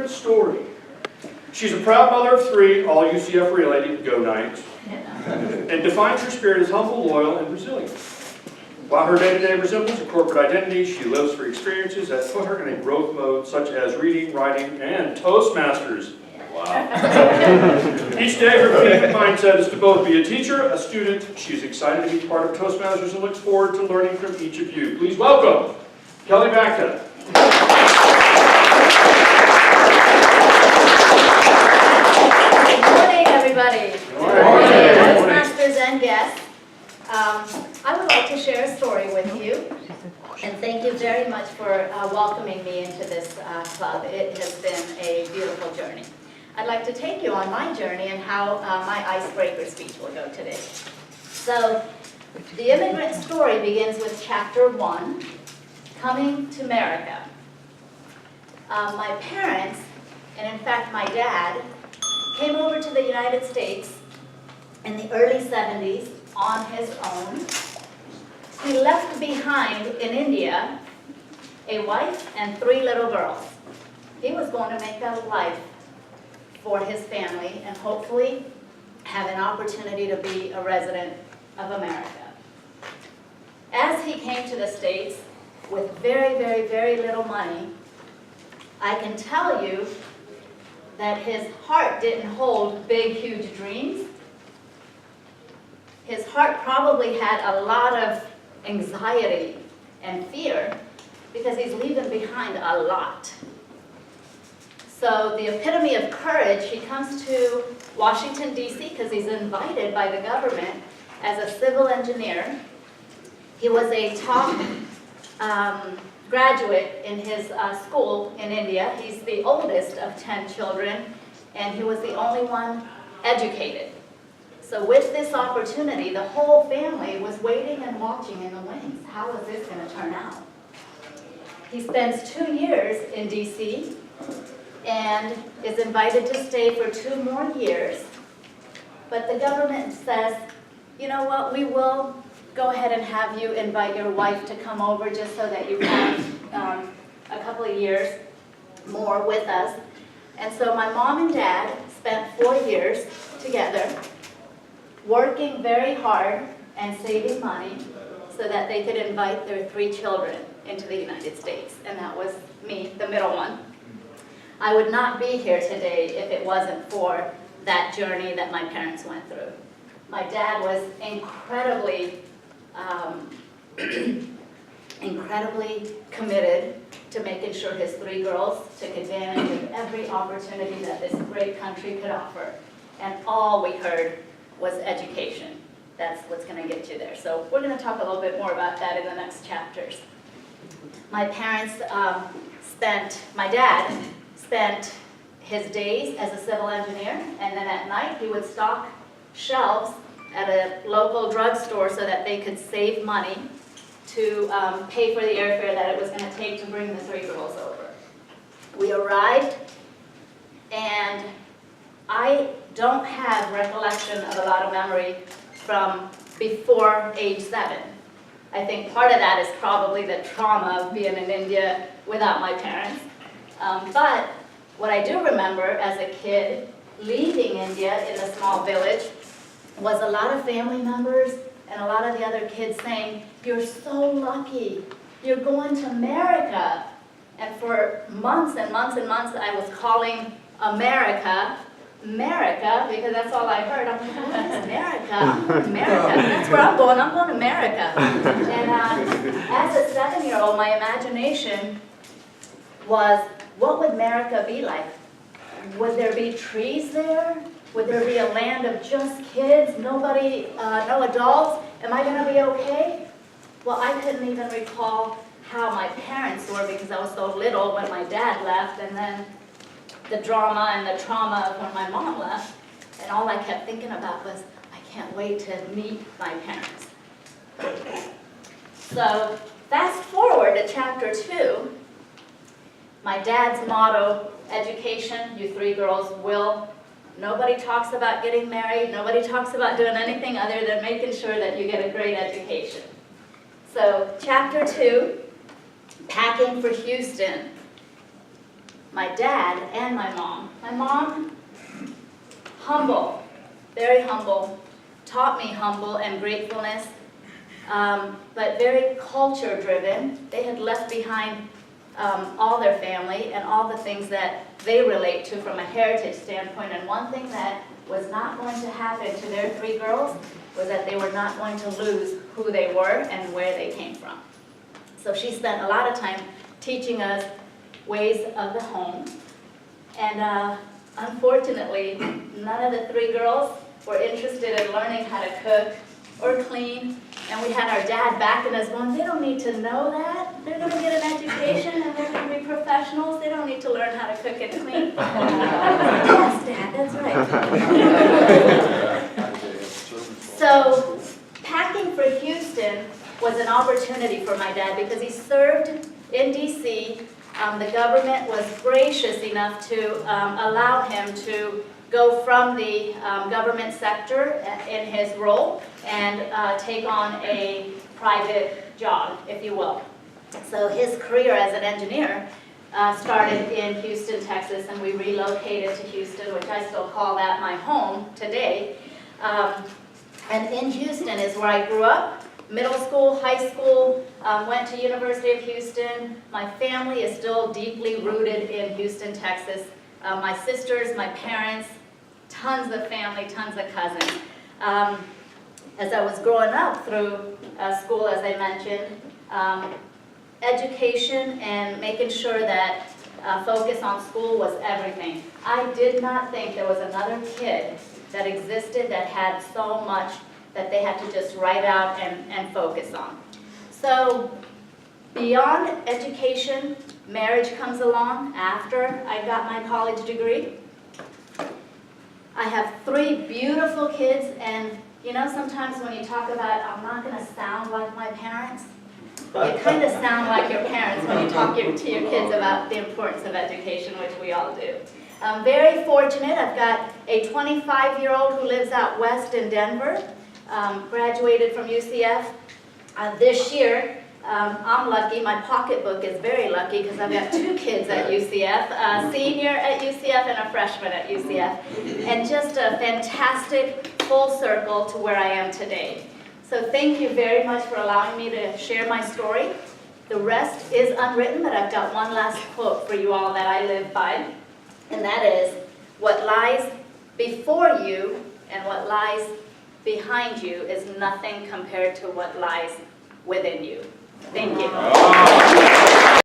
immigrant story. She's a proud mother of 3, all UCF related, go Knights, and defines her spirit as humble, loyal, and resilient. While her day-to-day resembles a corporate identity, she lives for experiences that put her in a growth mode, such as reading, writing, and Toastmasters. Wow. Each day, her theme and mindset is to both be a teacher, a student. She's excited to be part of Toastmasters and looks forward to learning from each of you. Please welcome Kalpana Bhakta. Good morning, everybody. Good morning. Toastmasters and guests. I would like to share a story with you, and thank you very much for welcoming me into this club. It has been a beautiful journey. I'd like to take you on my journey and how my icebreaker speech will go today. So, the immigrant story begins with chapter 1, coming to America. My parents, and in fact my dad, came over to the United States in the early 70s on his own. He left behind in India a wife and 3 little girls. He was going to make a life for his family and hopefully have an opportunity to be a resident of America. As he came to the States with very, very, very little money, I can tell you that his heart didn't hold big, huge dreams. His heart probably had a lot of anxiety and fear because he's leaving behind a lot. So the epitome of courage, he comes to Washington, D.C. because he's invited by the government as a civil engineer. He was a top graduate in his school in India. He's the oldest of 10 children, and he was the only one educated. So with this opportunity, the whole family was waiting and watching in the wings. How is this going to turn out? He spends 2 years in D.C. and is invited to stay for 2 more years. But the government says, you know what, we will go ahead and have you invite your wife to come over just so that you have a couple of years more with us. And so my mom and dad spent 4 years together, working very hard and saving money so that they could invite their 3 children into the United States. And that was me, the middle one. I would not be here today if it wasn't for that journey that my parents went through. My dad was incredibly committed to making sure his 3 girls took advantage of every opportunity that this great country could offer. And all we heard was education. That's what's going to get you there. So we're going to talk a little bit more about that in the next chapters. My parents my dad spent his days as a civil engineer, and then at night he would stock shelves at a local drugstore so that they could save money to pay for the airfare that it was going to take to bring the 3 girls over. We arrived, and I don't have recollection of a lot of memory from before age 7. I think part of that is probably the trauma of being in India without my parents. But what I do remember as a kid leaving India in a small village was a lot of family members and a lot of the other kids saying, "You're so lucky, you're going to America." And for months and months and months I was calling America, because that's all I heard. I'm like, "Oh, that's America, I'm going to America, that's where I'm going to America." And as a 7-year-old, my imagination was, what would America be like? Would there be trees there? Would there be a land of just kids, nobody, no adults? Am I going to be okay? Well, I couldn't even recall how my parents were because I was so little when my dad left, and then the drama and the trauma of when my mom left. And all I kept thinking about was, I can't wait to meet my parents. So fast forward to chapter 2. My dad's motto, education, you 3 girls will. Nobody talks about getting married. Nobody talks about doing anything other than making sure that you get a great education. So chapter 2, packing for Houston. my dad and my mom. My mom, humble, very humble, taught me humble and gratefulness, but very culture-driven. They had left behind all their family and all the things that they relate to from a heritage standpoint. And one thing that was not going to happen to their 3 girls was that they were not going to lose who they were and where they came from. So she spent a lot of time teaching us ways of the home. And unfortunately, none of the 3 girls were interested in learning how to cook or clean. And we had our dad backing us going, they don't need to know that. They're going to get an education and they're going to be professionals. They don't need to learn how to cook and clean. Yes, Dad, that's right. So packing for Houston was an opportunity for my dad because he served in D.C. The government was gracious enough to allow him to go from the government sector in his role and take on a private job, if you will. So his career as an engineer started in Houston, Texas, and we relocated to Houston, which I still call that my home today. And in Houston is where I grew up. Middle school, high school, went to University of Houston. My family is still deeply rooted in Houston, Texas. My sisters, my parents, tons of family, tons of cousins. As I was growing up through school, as I mentioned, education and making sure that focus on school was everything. I did not think there was another kid that existed that had so much that they had to just write out and focus on. So beyond education, marriage comes along after I got my college degree. I have 3 beautiful kids, and you know, sometimes when you talk about, I'm not going to sound like my parents, you kind of sound like your parents when you talk to your kids about the importance of education, which we all do. I'm very fortunate. I've got a 25-year-old who lives out west in Denver, graduated from UCF. This year, I'm lucky, my pocketbook is very lucky because I've got 2 kids at UCF, a senior at UCF and a freshman at UCF, and just a fantastic full circle to where I am today. So thank you very much for allowing me to share my story. The rest is unwritten, but I've got one last quote for you all that I live by, and that is, what lies before you and what lies behind you is nothing compared to what lies within you. Thank you.